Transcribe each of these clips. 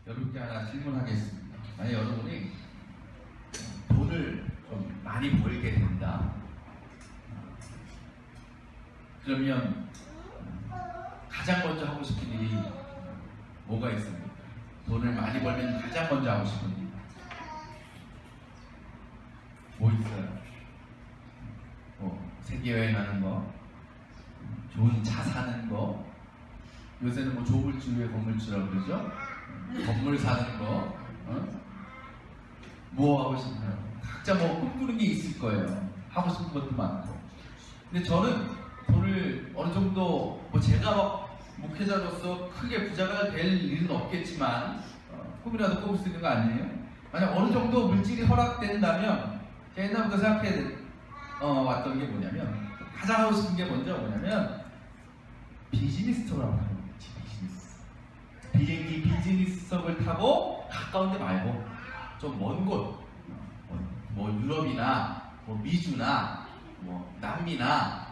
여러분께 하나 질문하겠습니다. 만약 여러분이 돈을 좀 많이 벌게 된다. 그러면 가장 먼저 하고 싶은 일이 뭐가 있습니까? 돈을 많이 벌면 가장 먼저 하고 싶은 일. 뭐 있어요? 세계 여행하는 거, 좋은 차 사는 거, 요새는 뭐 조물주 위에 건물주라고 그러죠? 건물 사는 거, 뭐 하고 싶나요? 각자 뭐 꿈꾸는 게 있을 거예요. 하고 싶은 것도 많고. 근데 저는 돈을 어느 정도, 뭐 제가 막 목회자로서 크게 부자가 될 일은 없겠지만, 꿈이라도 꿔볼 수 있는 거 아니에요? 만약 어느 정도 물질이 허락된다면, 제가 옛날부터 생각해 왔던 게 뭐냐면, 가장 하고 싶은 게 먼저 뭐냐면, 비즈니스 투어라고 하는 거지. 비즈니스. 비행기 비즈니스석을 타고 가까운 데 말고 좀 먼 곳, 뭐 유럽이나 뭐 미주나 뭐 남미나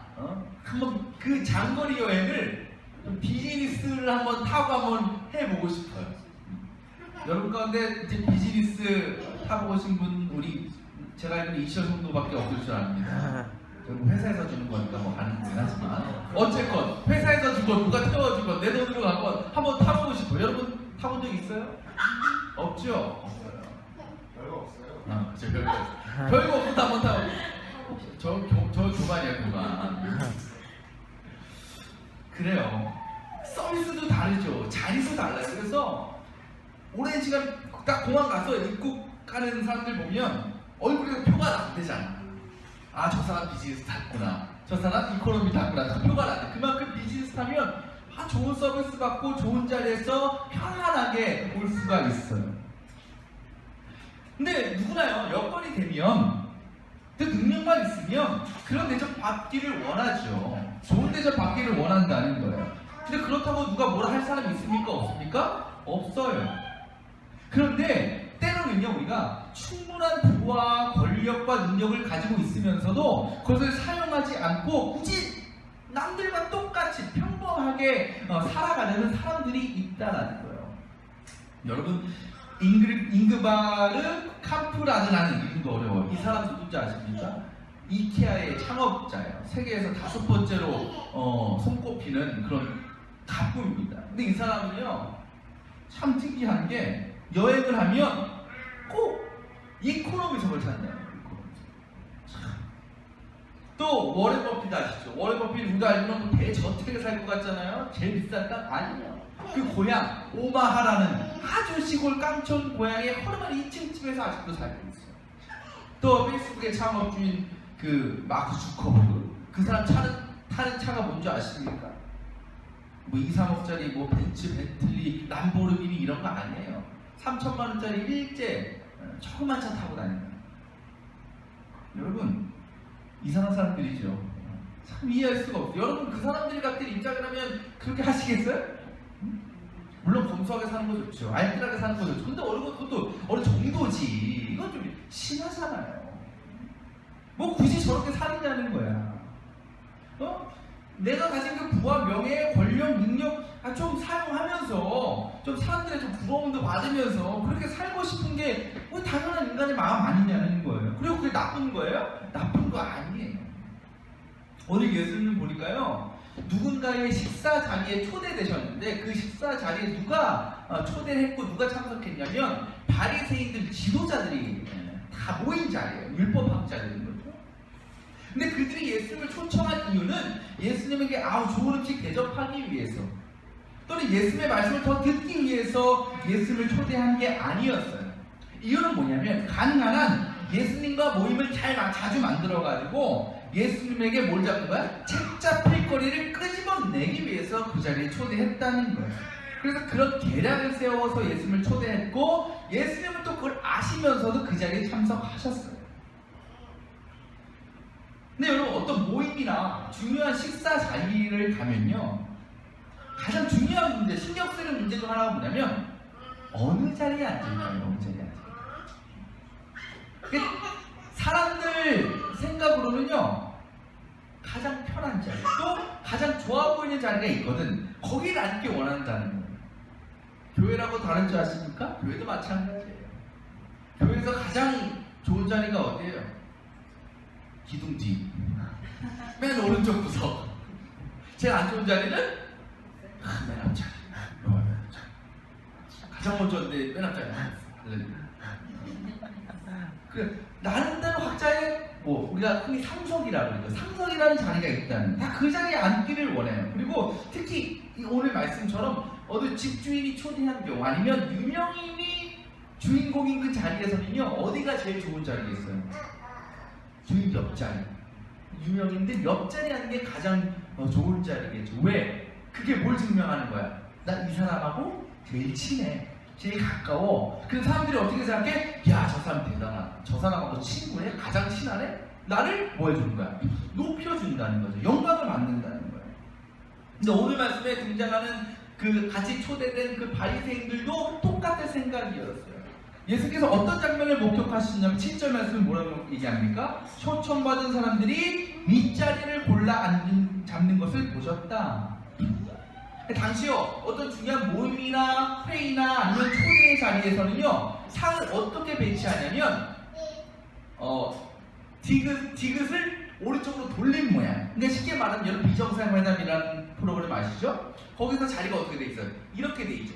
한번 그 장거리 여행을 비즈니스를 한번 타고 한번 해보고 싶어요. 여러분 가운데 이제 비즈니스 타보고 오신 분 우리 제가 알기로는 이시열 정도밖에 없을 줄 압니다. 저는 회사에서 주는 거니까 뭐 가는 거긴 하지만 어쨌건 회사에서 준 건 누가 태워준 건 내 돈으로 간 건 한번 타보고 싶어요. 여러분 타본 적 있어요? 없죠? 없어요. 별거 없어요. 그쵸, 별거 없어요. 별거 없어도 한번 타고 저 교관이야 교관. 그래요. 서비스도 다르죠. 자리도 달라요. 그래서 오랜 시간 딱 공항 가서 입국하는 사람들 보면 얼굴에 표가 안 되잖아. 아, 저 사람 비즈니스 탔구나. 저 사람 이코노미 탔구나. 다 표가 안 돼. 그만큼 비즈니스 타면 좋은 서비스 받고 좋은 자리에서 편안하게 올 수가 있어요. 근데 누구나요, 여건이 되면 그 능력만 있으면 그런 대접 받기를 원하죠. 좋은 대접 받기를 원한다는 거예요. 근데 그렇다고 누가 뭐라 할 사람이 있습니까? 없습니까? 없어요. 그런데 때로는요, 우리가 충분한 부와 권력과 능력을 가지고 있으면서도 그것을 사용하지 않고 굳이 남들과 똑같이 평범하게 살아가려는 사람들이 있다는 거예요. 여러분, 잉그바르 캄프라드라는 이름도 어려워요. 이 사람 누군지 아십니까? 이케아의 창업자예요. 세계에서 5번째로 손꼽히는 그런 가품입니다. 근데 이 사람은요, 참 특이한 게 여행을 하면 꼭 이코노미석을 찾나요? 또 워렌 버핏 아시죠? 워렌 버핏 우리가 알기로는 대저택에 살 것 같잖아요. 제일 비싼 땅 아니에요. 그 고향 오마하라는 아주 시골 깡촌 고향의 허름한 2층 집에서 아직도 살고 있어요. 또 페이스북의 창업주인 그 마크 주커버그, 그 사람 타는 차가 뭔지 아십니까? 뭐 2, 3억짜리 뭐 벤츠, 벤틀리, 람보르기니 이런 거 아니에요. 3천만 원짜리 일제 조그만 차 타고 다니는. 여러분, 이상한 사람들이죠. 참 이해할 수가 없어요. 여러분, 그 사람들이 같은 입장을 하면 그렇게 하시겠어요? 물론 검소하게 사는 거 좋죠. 알뜰하게 사는 거 좋죠. 근데 그것도 어느 정도지. 이건 좀 심하잖아요. 뭐 굳이 저렇게 살이냐는 거야. 내가 가진 그 부와 명예, 권력, 능력 좀 사용하면서 좀 사람들의 좀 부러움도 받으면서 그렇게 살고 싶은 게 뭐 당연한 인간의 마음 아니냐는 거예요. 그리고 그게 나쁜 거예요? 나쁜 거 아니에요. 오늘 예수님 보니까요, 누군가의 식사 자리에 초대되셨는데 그 식사 자리에 누가 초대를 했고 누가 참석했냐면 바리새인들 지도자들이 다 모인 자리예요. 율법학자들인 거죠. 근데 그들이 예수님을 초청한 이유는 예수님에게 좋은 음식 대접하기 위해서, 또는 예수님의 말씀을 더 듣기 위해서 예수님을 초대한 게 아니었어요. 이유는 뭐냐면 가능한 예수님과 모임을 자주 만들어가지고 예수님에게 뭘 잡는 거야? 책 잡힐 거리를 끄집어내기 위해서 그 자리에 초대했다는 거예요. 그래서 그런 계략을 세워서 예수님을 초대했고, 예수님은 또 그걸 아시면서도 그 자리에 참석하셨어요. 근데 여러분, 어떤 모임이나 중요한 식사 자리를 가면요, 가장 중요한 문제, 신경 쓰는 문제 중 하나가 뭐냐면 어느 자리에 앉을까요? 어느 자리에 앉을까요? 사람들 생각으로는요, 가장 편한 자리, 또 가장 좋아 보이는 자리가 있거든. 거기를 앉기 원한다는 거예요. 교회라고 다른 줄 아십니까? 교회도 마찬가지예요. 교회에서 가장 좋은 자리가 어디예요? 기둥 뒤. 맨 오른쪽 구석. 제일 안 좋은 자리는 맨 앞자리. 가장 먼저인데 맨 앞자리. 그래, 나름대로 각자의 우리가 흔히 상석이라고 그러죠. 상석이라는 자리가 있다는, 다 그 자리에 앉기를 원해요. 그리고 특히 이 오늘 말씀처럼 어느 집주인이 초대한 경우 아니면 유명인이 주인공인 그 자리에서는요, 어디가 제일 좋은 자리겠어요? 주인 옆자리. 유명인들 옆자리에 앉는 게 가장 좋은 자리겠죠. 왜? 그게 뭘 증명하는 거야? 나 이 사람하고 제일 친해. 제일 가까워. 그래서 사람들이 어떻게 생각해? 야, 저 사람 대단하다. 저 사람하고 친구해? 가장 친하네? 나를 뭐 해주는 거야? 높여준다는 거죠. 영광을 받는다는 거예요. 근데 오늘 말씀에 등장하는 그 같이 초대된 그 바리새인들도 똑같은 생각이었어요. 예수께서 어떤 장면을 목격하시냐면 7절 말씀을 뭐라고 얘기합니까? 초청받은 사람들이 윗자리를 골라 잡는 것을 보셨다. 당시요, 어떤 중요한 모임이나 회의나 아니면 초대의 자리에서는요, 상을 어떻게 배치하냐면 디귿을 오른쪽으로 돌린 모양. 그러니까 쉽게 말하면 여러분 비정상회담이라는 프로그램 아시죠? 거기서 자리가 어떻게 돼 있어요? 이렇게 돼 있죠.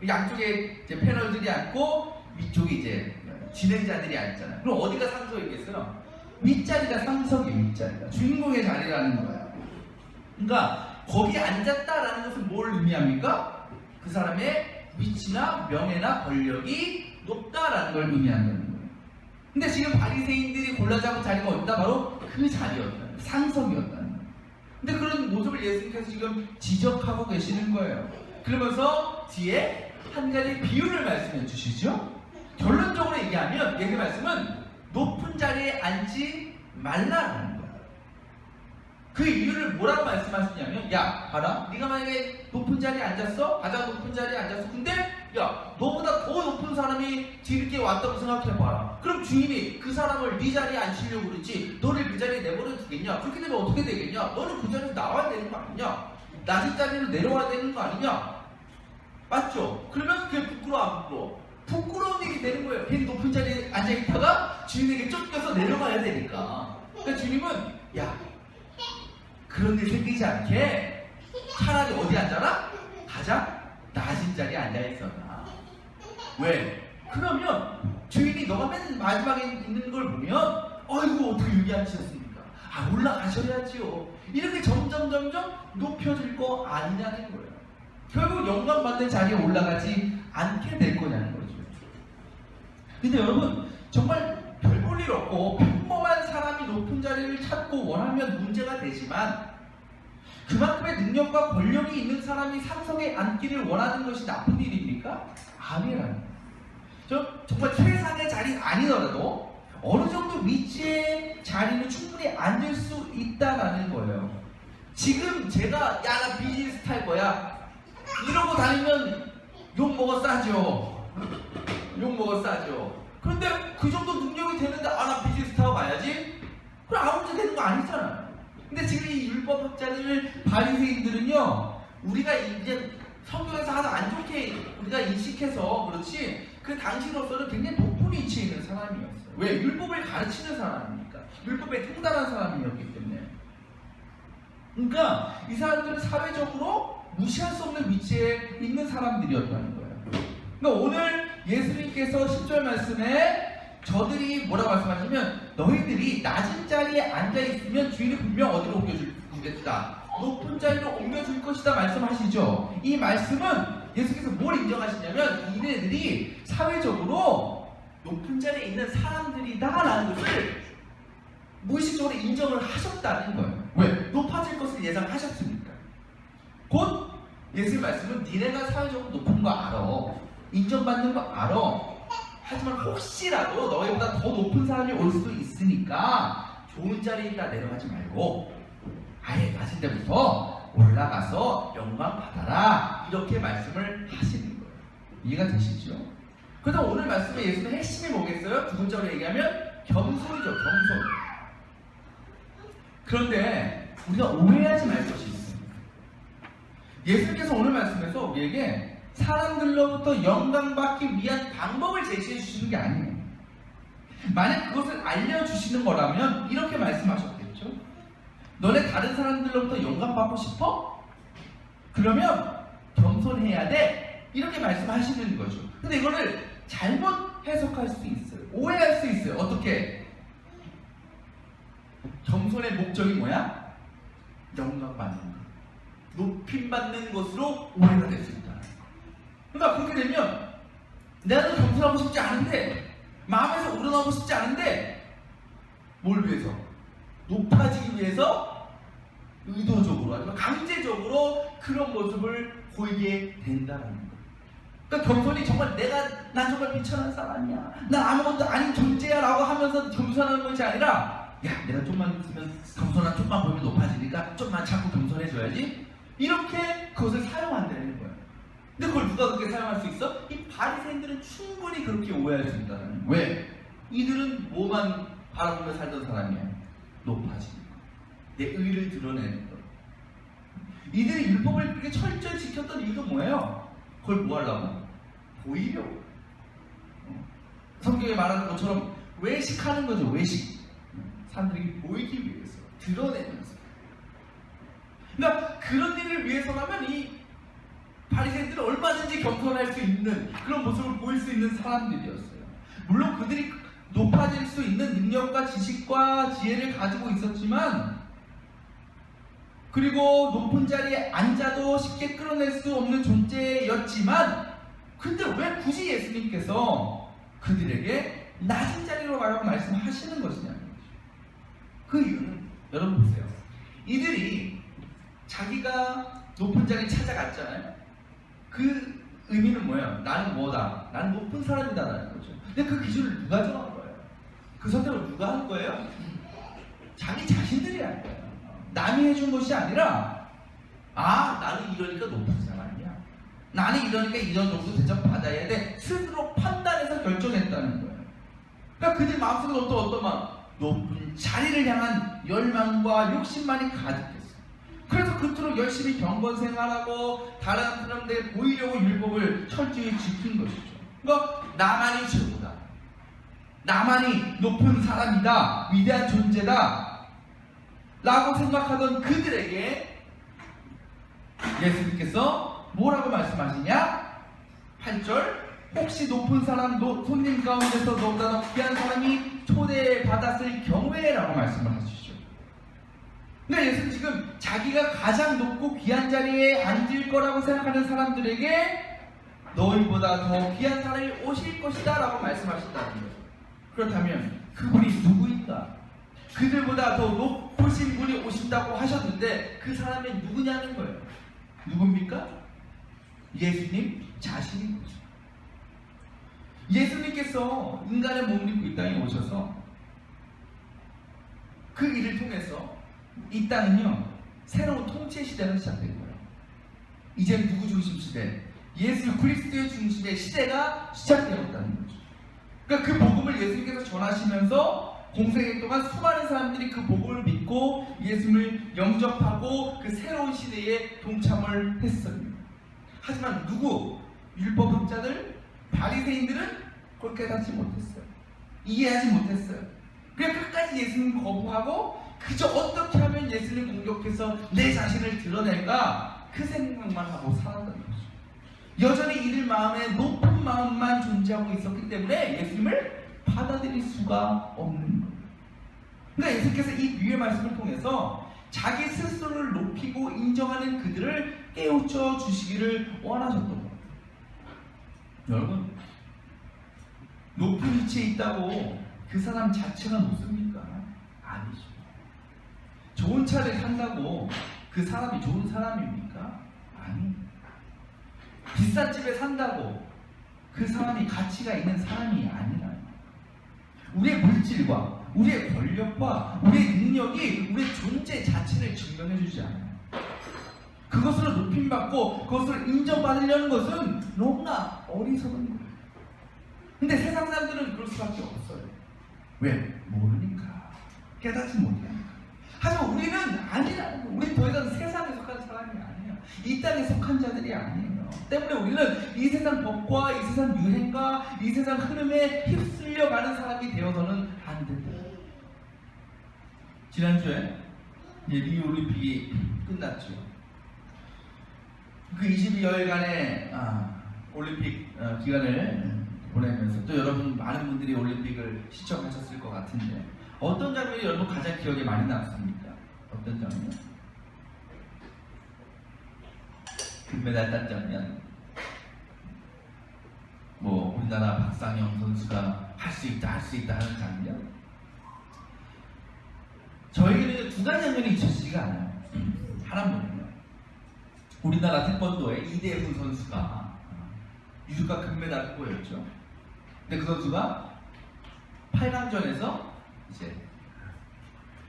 양쪽에 이제 패널들이 앉고 위쪽에 이제 진행자들이 앉잖아요. 그럼 어디가 상석이겠어요? 윗자리가 상석이에요. 윗자리가 주인공의 자리라는 거예요. 그러니까 거기에 앉았다라는 것은 뭘 의미합니까? 그 사람의 위치나 명예나 권력이 높다라는 걸 의미한다는 거예요. 근데 지금 바리새인들이 골라 잡은 자리가 어디다? 바로 그 자리였다. 상석이었다는 거예요. 근데 그런 모습을 예수님께서 지금 지적하고 계시는 거예요. 그러면서 뒤에 한 가지 비유를 말씀해 주시죠. 결론적으로 얘기하면 얘기 말씀은 높은 자리에 앉지 말라는 거예요. 그 이유를 뭐라고 말씀하시냐면, 야, 봐라, 네가 만약에 높은 자리에 앉았어? 가장 높은 자리에 앉았어. 근데 야, 너보다 더 높은 사람이 뒤늦게 왔다고 생각해봐라. 그럼 주인이 그 사람을 네 자리에 앉히려고 그러지, 너를 그 자리에 내버려 두겠냐? 그렇게 되면 어떻게 되겠냐? 너는 그 자리에서 나와야 되는 거 아니냐? 낮은 자리로 내려와야 되는 거 아니냐? 맞죠? 그러면 그게 부끄러워 안 부끄러워? 부끄러운 일이 되는 거예요. 괜히 높은 자리에 앉아있다가 주인에게 쫓겨서 내려가야 되니까. 그러니까 주님은, 야, 그런 일 생기지 않게 차라리 어디 앉아라? 가장 낮은 자리에 앉아있어라. 왜? 그러면 주인이 너가 맨 마지막에 있는 걸 보면, 어이구, 어떻게 여기 앉으셨습니까? 아, 올라가셔야지요. 이렇게 점점 높여질 거 아니냐는 거예요. 결국 영광 받는 자리에 올라가지 않게 될 거냐는 거죠. 근데 여러분, 정말 별 볼 일 없고 평범한 사람이 높은 자리를 찾고 원하면 문제가 되지만, 그만큼의 능력과 권력이 있는 사람이 상석에 앉기를 원하는 것이 나쁜 일입니까? 아니라는 거예요. 정말 최상의 자리 아니더라도 어느 정도 위치의 자리는 충분히 앉을 수 있다라는 거예요. 지금 제가, 야, 나 비즈니스 탈 거야, 이러고 다니면 욕먹어 싸죠. 욕먹어 싸죠. 그런데 그 정도 능력이 되는데, 아, 나 비즈니스 타고 가야지? 그럼 아무 문제 되는 거 아니잖아요. 근데 지금 이 율법학자들, 바리새인들은요, 우리가 이제 성경에서 하나 안 좋게 우리가 인식해서 그렇지, 그 당시로서는 굉장히 높은 위치에 있는 사람이었어요. 왜? 율법을 가르치는 사람이니까. 율법에 통달한 사람이었기 때문에. 그러니까 이 사람들은 사회적으로 무시할 수 없는 위치에 있는 사람들이었다는 거예요. 그러니까 오늘 예수님께서 10절 말씀에 저들이 뭐라고 말씀하시면, 너희들이 낮은 자리에 앉아있으면 주인이 분명 어디로 옮겨주겠다, 높은 자리로 옮겨줄 것이다 말씀하시죠. 이 말씀은 예수께서 뭘 인정하시냐면, 이네들이 사회적으로 높은 자리에 있는 사람들이다 라는 것을 무의식적으로 인정을 하셨다는 거예요. 왜? 높아질 것을 예상하셨으니까. 곧 예수의 말씀은 니네가 사회적으로 높은 거 알아, 인정받는 거 알아, 하지만 혹시라도 너희보다 더 높은 사람이 올 수도 있으니까 좋은 자리에 있다 내려가지 말고 아예 낮은 데부터 올라가서 영광 받아라, 이렇게 말씀을 하시는 거예요. 이해가 되시죠? 그래서 오늘 말씀의 예수의 핵심이 뭐겠어요? 두 번째로 얘기하면 겸손이죠. 겸손. 그런데 우리가 오해하지 말 것이 있습니다. 예수님께서 오늘 말씀에서 우리에게 사람들로부터 영광받기 위한 방법을 제시해 주시는 게 아니에요. 만약 그것을 알려주시는 거라면 이렇게 말씀하셨겠죠. 너네 다른 사람들로부터 영광받고 싶어? 그러면 겸손해야 돼. 이렇게 말씀하시는 거죠. 근데 이거를 잘못 해석할 수 있어요. 오해할 수 있어요. 어떻게? 겸손의 목적이 뭐야? 영광받는 것, 높임받는 것으로 오해가 될 수 있다. 그러니까 그렇게 되면 나는 겸손하고 싶지 않은데, 마음에서 우러나오고 싶지 않은데, 뭘 위해서? 높아지기 위해서 의도적으로 아니면 강제적으로 그런 모습을 보이게 된다는 거예요. 그러니까 겸손이 정말 난 정말 비천한 사람이야, 난 아무것도 아닌 존재야 라고 하면서 겸손하는 것이 아니라, 야, 내가 좀만 있으면 겸손한 좀만 보이면 높아지니까 좀만 자꾸 겸손해줘야지, 이렇게 그것을 사용한다는 거예요. 근데 그걸 누가 그렇게 사용할 수 있어? 이 바리새인들은 충분히 그렇게 오해할 수 있다는 거예요. 왜? 이들은 뭐만 바라보며 살던 사람이야? 높아지는 거, 내 의를 드러내는 거. 이들이 율법을 그렇게 철저히 지켰던 이유도 뭐예요? 그걸 뭐 하려고? 보이려고. 성경에 말하는 것처럼 외식하는 거죠. 외식. 사람들이 보이기 위해서, 드러내면서. 그러니까 그런 일을 위해서라면 이 바리새인들은 얼마든지 겸손할 수 있는 그런 모습을 보일 수 있는 사람들이었어요. 물론 그들이 높아질 수 있는 능력과 지식과 지혜를 가지고 있었지만, 그리고 높은 자리에 앉아도 쉽게 끌어낼 수 없는 존재였지만, 근데 왜 굳이 예수님께서 그들에게 낮은 자리로 가라고 말씀하시는 것이냐는 거죠. 그 이유는 여러분 보세요. 이들이 자기가 높은 자리 찾아갔잖아요. 그 의미는 뭐예요? 나는 뭐다? 나는 높은 사람이다라는 거죠. 근데 그 기준을 누가 정한 거예요? 그 선택을 누가 한 거예요? 자기 자신들이 한 거예요. 남이 해준 것이 아니라, 나는 이러니까 높은 사람이야, 나는 이러니까 이런 정도 대접 받아야 돼, 스스로 판단해서 결정했다는 거예요. 그러니까 그들 마음속에 어떤 높은 자리를 향한 열망과 욕심만이 가득했어요. 그래서 그토록 열심히 경건 생활하고 다른 사람들에게 보이려고 율법을 철저히 지킨 것이죠. 그러니까 나만이 최고다, 나만이 높은 사람이다, 위대한 존재다 라고 생각하던 그들에게 예수님께서 뭐라고 말씀하시냐? 8절, 혹시 높은 사람 손님 가운데서 너보다 더 귀한 사람이 초대받았을 경우에 라고 말씀을 하시죠. 그러니까 예수는 지금 자기가 가장 높고 귀한 자리에 앉을 거라고 생각하는 사람들에게 너희보다 더 귀한 사람이 오실 것이다 라고 말씀하신다는 거예요. 그렇다면 그분이 누구인가? 그들보다 더 높으신 분이 오신다고 하셨는데 그 사람이 누구냐는 거예요. 누굽니까? 예수님 자신인 거죠. 예수님께서 인간의 몸을 입고 이 땅에 오셔서 그 일을 통해서 이 땅은요, 새로운 통치 시대가 시작된 거예요. 이제 누구 중심 시대? 예수 그리스도의 중심의 시대가 시작되었다는 거죠. 그러니까 그 복음을 예수님께서 전하시면서 공생애 동안 수많은 사람들이 그 복음을 믿고 예수님을 영접하고 그 새로운 시대에 동참을 했어요. 하지만 누구? 율법학자들, 바리새인들은 그걸 깨닫지 못했어요. 이해하지 못했어요. 그냥 끝까지 예수님 거부하고 그저 어떻게 하면 예수님을 공격해서 내 자신을 드러낼까, 그 생각만 하고 살았던 거죠. 여전히 이들 마음에 높은 마음만 존재하고 있었기 때문에 예수님을 받아들일 수가 없는 거예요. 그러니까 예수님께서 이 비유의 말씀을 통해서 자기 스스로를 높이고 인정하는 그들을 깨우쳐 주시기를 원하셨던 거예요. 여러분, 높은 위치에 있다고 그 사람 자체가 높습니까? 아니죠. 좋은 차를 탄다고 그 사람이 좋은 사람입니까? 아니에요. 비싼 집에 산다고 그 사람이 가치가 있는 사람이 아니라요. 우리의 물질과 우리의 권력과 우리의 능력이 우리의 존재 자체를 증명해주지 않아요. 그것으로 높임받고 그것을 인정받으려는 것은 너무나 어리석은 거예요. 근데 세상 사람들은 그럴 수밖에 없어요. 왜? 모르니까, 깨닫지 못하니까. 하지만 우리는 아니라는 거예요. 우리는 더 이상 세상에 속한 사람이 아니에요. 이 땅에 속한 자들이 아니에요. 때문에 우리는 이 세상 법과 이 세상 유행과 이 세상 흐름에 휩쓸려가는 사람이 되어서는 안 된다. 지난주에 리우올림픽이 끝났죠. 그 22여일간의 올림픽 기간을 보내면서 또 여러분 많은 분들이 올림픽을 시청하셨을 것 같은데 어떤 장면이 여러분 가장 기억에 많이 남습니까? 어떤 장면? 금메달 딴 장면. 뭐 우리나라 박상영 선수가 할 수 있다 하는 장면. 저에게는 두 가지 장면이 잊혀지지가 않아요. 하나는요. 우리나라 태권도의 이대훈 선수가 유주가 금메달을 꼬였죠. 근데 그 선수가 8강전에서 이제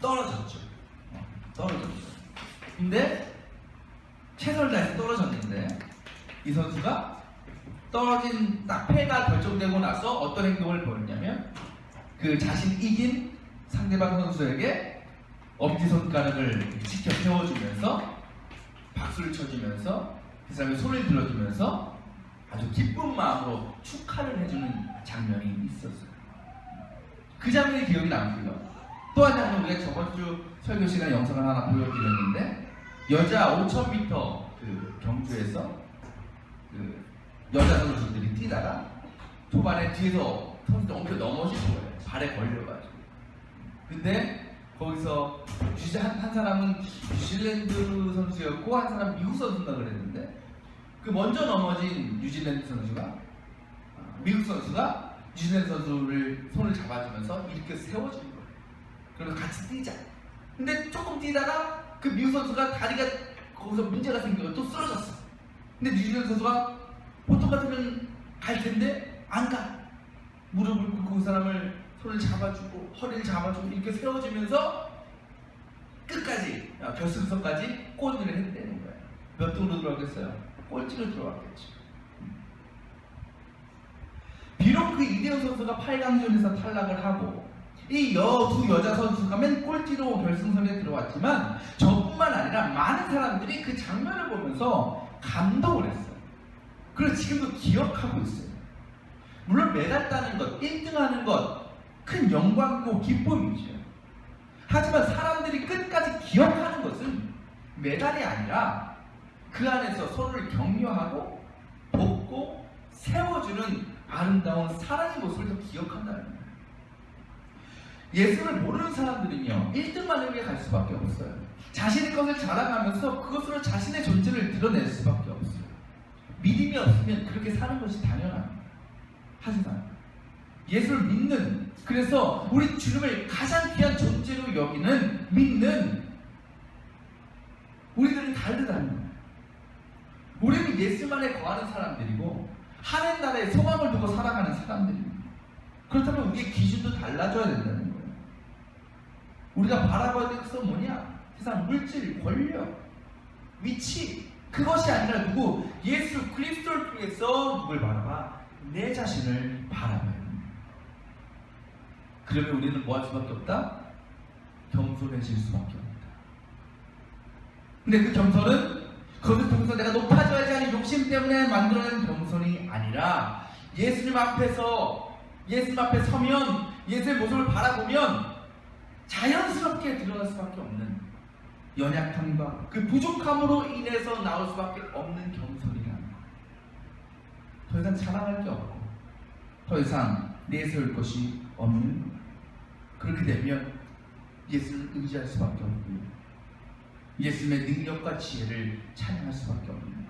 떨어졌죠. 근데 최선을 다해서 떨어졌는데 이 선수가 떨어진 딱 패가 결정되고 나서 어떤 행동을 보였냐면 그 자신 이긴 상대방 선수에게 엄지손가락을 지켜 세워주면서 박수를 쳐주면서 그 사람의 손을 들어주면서 아주 기쁜 마음으로 축하를 해주는 장면이 있었어요. 그 장면이 기억이 남고요. 또 한 장면 우리가 저번 주 설교 시간에 영상을 하나 보여드렸는데 여자 5000m 그 경주에서 그 여자 선수들이 뛰다가 초반에 뒤에서 선수들 엄청 넘어진 거예요. 발에 걸려가지고. 근데 거기서 한 사람은 뉴질랜드 선수였고 한 사람은 미국 선수인가 그랬는데 그 먼저 넘어진 뉴질랜드 선수가 미국 선수가 뉴질랜드 선수를 손을 잡아주면서 이렇게 세워주는 거예요. 그래서 같이 뛰자. 근데 조금 뛰다가 그 미국 선수가 다리가 거기서 문제가 생겨서 또 쓰러졌어. 근데 뉴질랜드 선수가 보통 같으면 갈 텐데 안 가. 무릎을 꿇고 그 사람을 손을 잡아주고 허리를 잡아주고 이렇게 세워주면서 끝까지 결승선까지 골을 했다는 거예요. 몇 등으로 들어가겠어요? 꼴찌로 들어갔겠죠. 비록 그 이대훈 선수가 8강전에서 탈락을 하고 이 두 여자 선수가 맨 꼴찌로 결승선에 들어왔지만 저뿐만 아니라 많은 사람들이 그 장면을 보면서 감동을 했어요. 그래서 지금도 기억하고 있어요. 물론 메달 따는 것, 1등하는 것 큰 영광이고 기쁨이죠. 하지만 사람들이 끝까지 기억하는 것은 메달이 아니라 그 안에서 서로를 격려하고 돕고 세워주는 아름다운 사랑의 모습을 더 기억한다는 거예요. 예수를 모르는 사람들은요 1등만 위해 갈 수밖에 없어요. 자신의 것을 자랑하면서 그것으로 자신의 존재를 드러낼 수밖에 없어요. 믿음이 없으면 그렇게 사는 것이 당연합니다. 하지만 예수를 믿는, 그래서 우리 주님을 가장 귀한 존재로 여기는 믿는 우리들은 다르다는 거예요. 우리는 예수만에 거하는 사람들이고 하나님 나라의 소망을 두고 살아가는 사람들입니다. 그렇다면 우리의 기준도 달라져야 된다는 거예요. 우리가 바라봐야 될 것은 뭐냐? 세상 물질, 권력, 위치, 그것이 아니라 누구? 예수 그리스도를 통해서 누굴 바라봐? 내 자신을 바라봐야 됩니다. 그러면 우리는 뭐 할 수밖에 없다? 겸손해질 수밖에 없다. 근데 그 겸손은 그것을 통해서 내가 높아져야지 하는 욕심 때문에 만들어낸 겸손이 아니라 예수님 앞에 서면 예수의 모습을 바라보면 자연스럽게 드러날 수밖에 없는 연약함과 그 부족함으로 인해서 나올 수밖에 없는 겸손이라는 거예요. 더 이상 자랑할 게 없고 더 이상 내세울 것이 없는 거예요. 그렇게 되면 예수를 의지할 수밖에 없고요. 예수님의 능력과 지혜를 찬양할 수밖에 없는 거예요.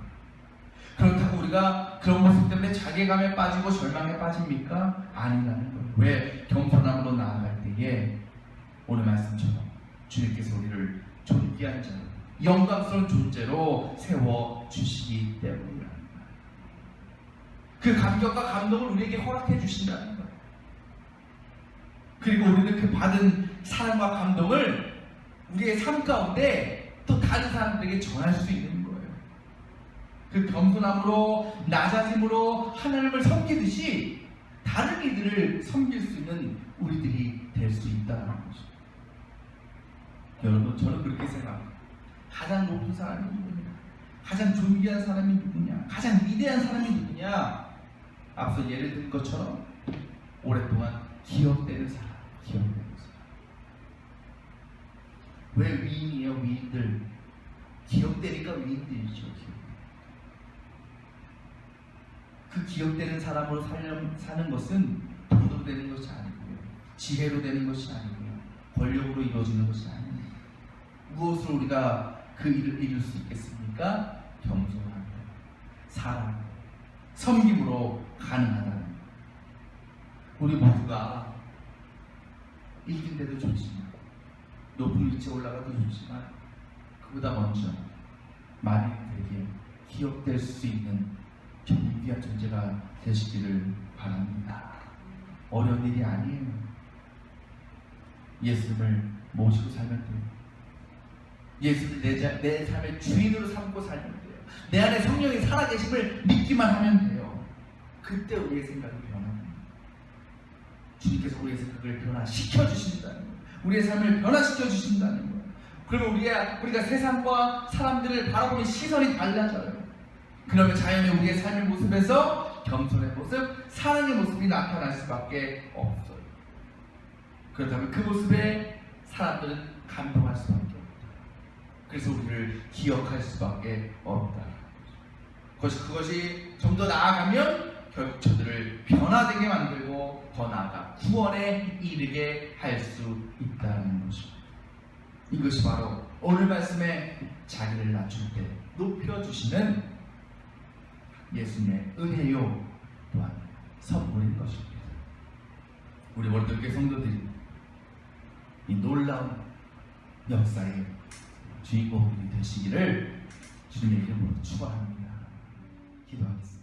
그렇다고 우리가 그런 모습 때문에 자괴감에 빠지고 절망에 빠집니까? 아니라는 거예요. 왜? 겸손함으로 나아갈 때에 오늘 말씀처럼 주님께서 우리를 존귀한 자로, 영광스러운 존재로 세워주시기 때문이라는 거예요. 그 감격과 감동을 우리에게 허락해 주신다는 거예요. 그리고 우리는 그 받은 사랑과 감동을 우리의 삶 가운데 또 다른 사람들에게 전할 수 있는 거예요. 그 겸손함으로, 낮아짐으로 하나님을 섬기듯이 다른 이들을 섬길 수 있는 우리들이 될 수 있다는 거죠. 여러분, 저는 그렇게 생각합니다. 가장 높은 사람이 누구냐? 가장 존귀한 사람이 누구냐? 가장 위대한 사람이 누구냐? 앞서 예를 든 것처럼 오랫동안 기억되는 사람, 기억되는 사람. 왜 위인이에요? 위인들 기억되니까 위인들이죠. 그 기억되는 사람으로 사는 것은 돈으로 되는 것이 아니고요, 지혜로 되는 것이 아니고요, 권력으로 이루어지는 것이 아니에요. 무엇으로 우리가 그 일을 이룰 수 있겠습니까? 겸손함, 사랑, 섬김으로 가능하다는 것. 우리 모두가 1등 돼도 좋지만, 높은 위치에 올라가도 좋지만, 그보다 먼저 만인들에게 기억될 수 있는 존귀한 존재가 되시기를 바랍니다. 어려운 일이 아니에요. 예수님을 모시고 살면 돼요. 예수를 내 삶의 주인으로 삼고 살면 돼요. 내 안에 성령이 살아계심을 믿기만 하면 돼요. 그때 우리의 생각이 변합니다. 주님께서 우리의 생각을 변화시켜 주신다는 거예요. 우리의 삶을 변화시켜 주신다는 거예요. 그러면 우리가 세상과 사람들을 바라보는 시선이 달라져요. 그러면 자연히 우리의 삶의 모습에서 겸손의 모습, 사랑의 모습이 나타날 수밖에 없어요. 그렇다면 그 모습에 사람들은 감동할 수밖에 없다. 그래서 우리를 기억할 수밖에 없다. 그것이 좀 더 나아가면 결국 저들을 변화되게 만들고 더 나아가 구원에 이르게 할 수 있다는 것입니다. 이것이 바로 오늘 말씀에 자기를 낮출 때 높여주시는 예수님의 은혜요, 또한 선물인 것입니다. 우리 월드교회 성도들이 이 놀라운 역사의 주인공들이 되시기를 주님의 이름으로 축원합니다. 기도하겠습니다.